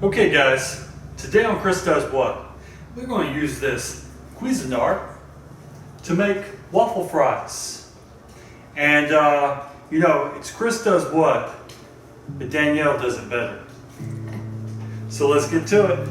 Okay guys, today on Chris Does What? We're going to use this Cuisinart to make waffle fries. And you know, it's Chris Does What, but Danielle does it better. So let's get to it.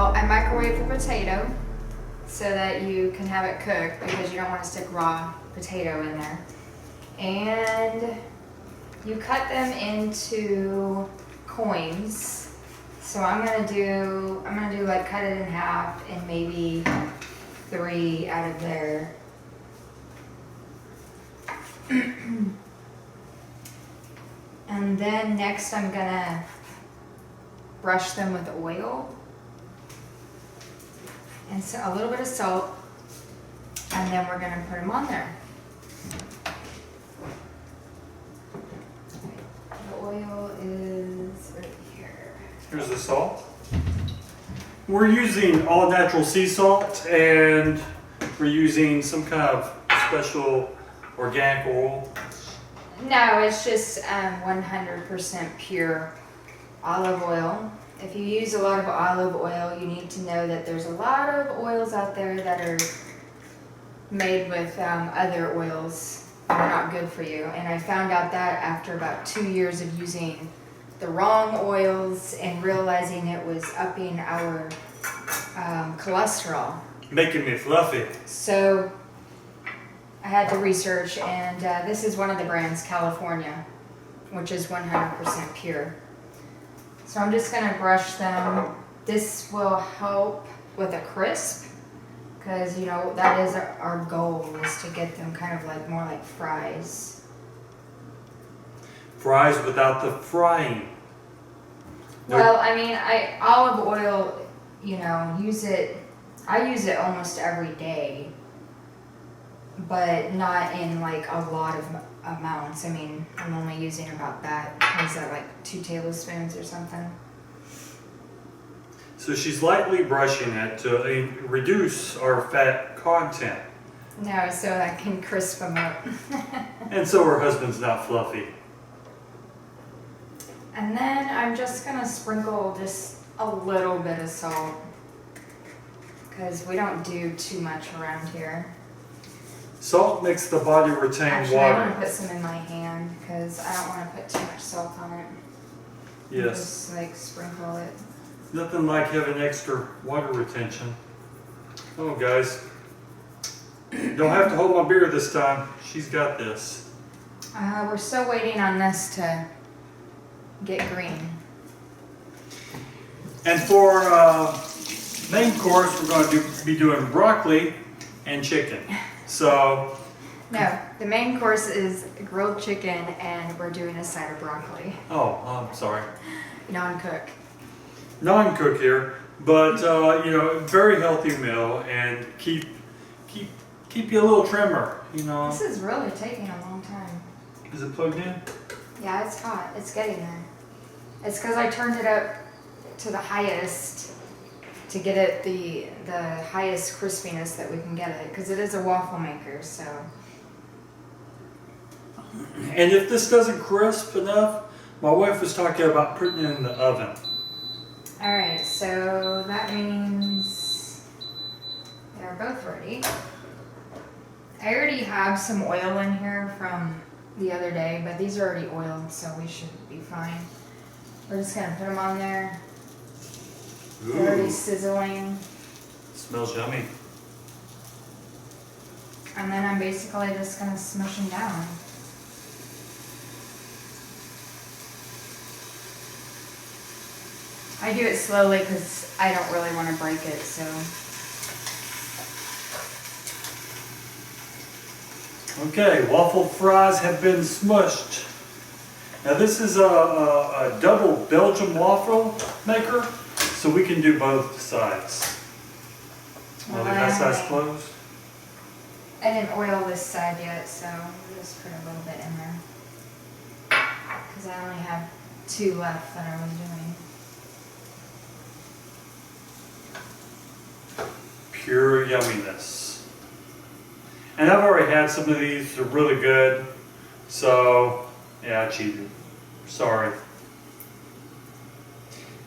I microwave the potato so that you can have it cooked because you don't want to stick raw potato in there. And you cut them into coins. So I'm gonna do like cut it in half and maybe 3 out of there. And then next I'm gonna brush them with oil. And so a little bit of salt, and then we're gonna put them on there. The oil is right here. Here's the salt. We're using all natural sea salt, and we're using some kind of special organic oil. No, it's just 100% pure olive oil. If you use a lot of olive oil, you need to know that there's a lot of oils out there that are made with other oils that are not good for you. And I found out that after about 2 years of using the wrong oils and realizing it was upping our cholesterol. Making me fluffy. So I had to research, and this is one of the brands, California, which is 100% pure. So I'm just gonna brush them. This will help with a crisp, because you know that is our goal, is to get them kind of like more like fries. Fries without the frying. Well, I mean, olive oil, you know, I use it almost every day, but not in like a lot of amounts. I mean, I'm only using about that. Is that like 2 tablespoons or something? So she's lightly brushing it to reduce our fat content. No, so I can crisp them up. And so her husband's not fluffy. And then I'm just gonna sprinkle just a little bit of salt, because we don't do too much around here. Salt makes the body retain Actually, water. I want to put some in my hand because I don't want to put too much salt on it. Yes. Just like sprinkle it. Nothing like having extra water retention. Oh, guys. Don't have to hold my beer this time. She's got this. We're still waiting on this to get green. And for main course, we're going to be doing broccoli and chicken. So, No, the main course is grilled chicken, and we're doing a side of broccoli. oh, I'm sorry. Non-cook. Non-cook here, but you know, very healthy meal, and keep you a little trimmer. You know. This is really taking a long time. Is it plugged in? Yeah, it's hot. It's getting there. It's because I turned it up to the highest to get it the highest crispiness that we can get it, because it is a waffle maker. So. And if this doesn't crisp enough, my wife was talking about putting it in the oven. All right, so that means they're both ready. I already have some oil in here from the other day, but these are already oiled, so we should be fine. We're just gonna put them on there. Ooh. They're already sizzling. Smells yummy. And then I'm basically just gonna smush them down. I do it slowly because I don't really want to break it, so. Okay, waffle fries have been smushed. Now this is a double Belgian waffle maker, so we can do both sides. Well, the that side's closed. I didn't oil this side yet, so we'll just put a little bit in there. because I only have 2 left that I was doing. Pure yumminess. And I've already had some of these, they're really good. So, yeah, I cheated. Sorry.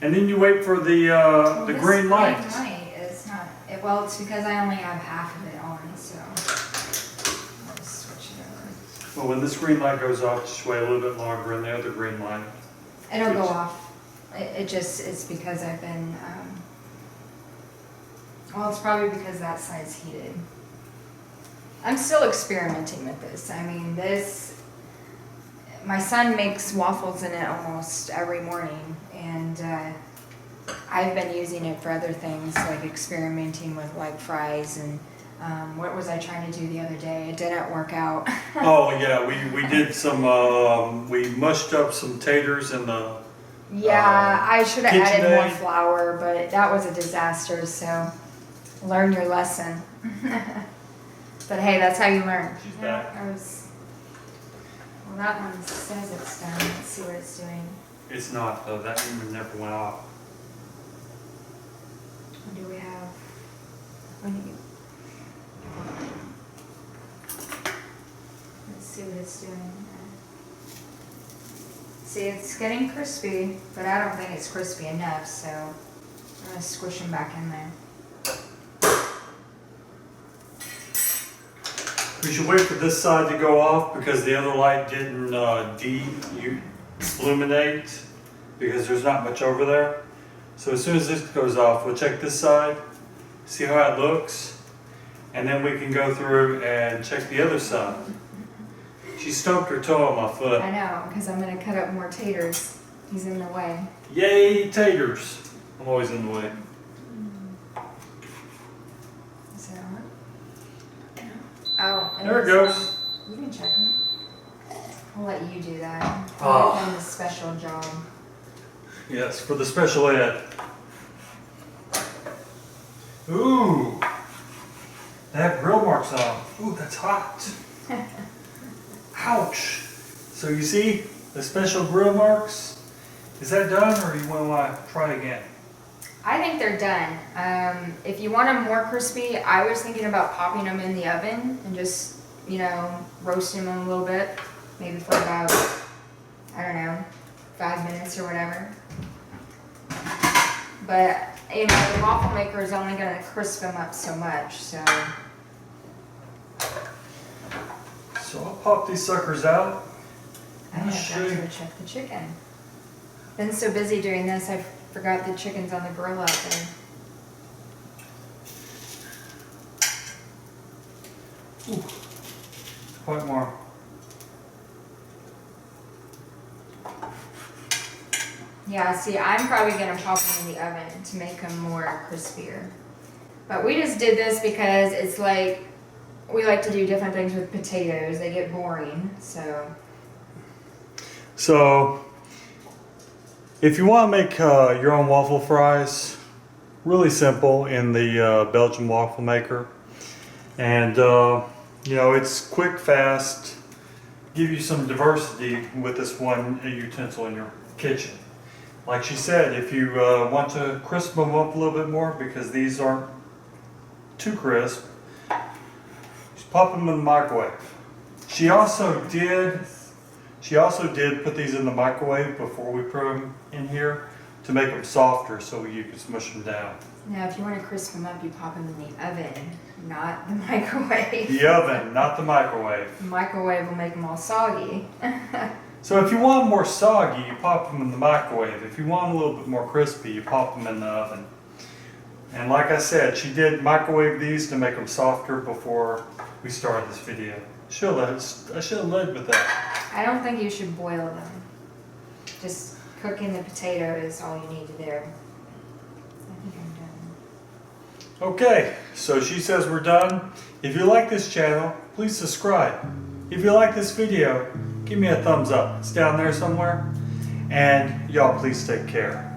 And then you wait for the green light. Green light is not, well, it's because I only have half of it on, so I'll just switch it over. Well, when this green light goes off, just wait a little bit longer, and the other green light. It'll go off. It's because I've been, well, it's probably because that side's heated. I'm still experimenting with this. I mean, my son makes waffles in it almost every morning, and I've been using it for other things, like experimenting with like fries and what was I trying to do the other day? It didn't work out. Oh yeah, we did some, we mushed up some taters in the I should have added more KitchenAid. flour, but that was a disaster, so learn your lesson. But hey, that's how you learn. She's back. Well, that one says it's done. Let's see what it's doing. It's not though, that one never went off. What do we have? Let's see what it's doing. See, it's getting crispy, but I don't think it's crispy enough, so I'm going to squish them back in there. We should wait for this side to go off because the other light didn't illuminate because there's not much over there. So as soon as this goes off, we'll check this side, see how it looks, and then we can go through and check the other side. She stumped her toe on my foot. I know, because I'm going to cut up more taters. He's in the way. Yay, taters! I'm always in the way. Is that on? Oh, There it goes. You can check them. I'll let you do that. Oh. I'll give them a special job. Yes, for the special ed. Ooh, that grill mark's on. Ooh, that's hot. Ouch. So you see the special grill marks? Is that done or you want to try again? I think they're done. If you want them more crispy, I was thinking about popping them in the oven and just, roasting them a little bit. Maybe for about, I don't know, 5 minutes or whatever. But, the waffle maker is only going to crisp them up so much, so. So I'll pop these suckers out. I have got to check the chicken. Been so busy doing this, I forgot the chicken's on the grill out there. Ooh, quite more. Yeah, see, I'm probably going to pop them in the oven to make them more crispier. But we just did this because it's like, we like to do different things with potatoes. They get boring, so. So, if you want to make your own waffle fries, really simple in the Belgian waffle maker. And, it's quick, fast, give you some diversity with this one utensil in your kitchen. Like she said, if you want to crisp them up a little bit more, because these aren't too crisp, just pop them in the microwave. She also did put these in the microwave before we put them in here to make them softer so you can smush them down. Now, if you want to crisp them up, you pop them in the oven, not the microwave. The oven, not the microwave. The microwave will make them all soggy. So if you want them more soggy, you pop them in the microwave. If you want them a little bit more crispy, you pop them in the oven. And like I said, she did microwave these to make them softer before we started this video. I should have led with that. I don't think you should boil them. Just cooking the potato is all you need to do. I think I'm done. Okay, so she says we're done. If you like this channel, please subscribe. If you like this video, give me a thumbs up. It's down there somewhere. And y'all please take care.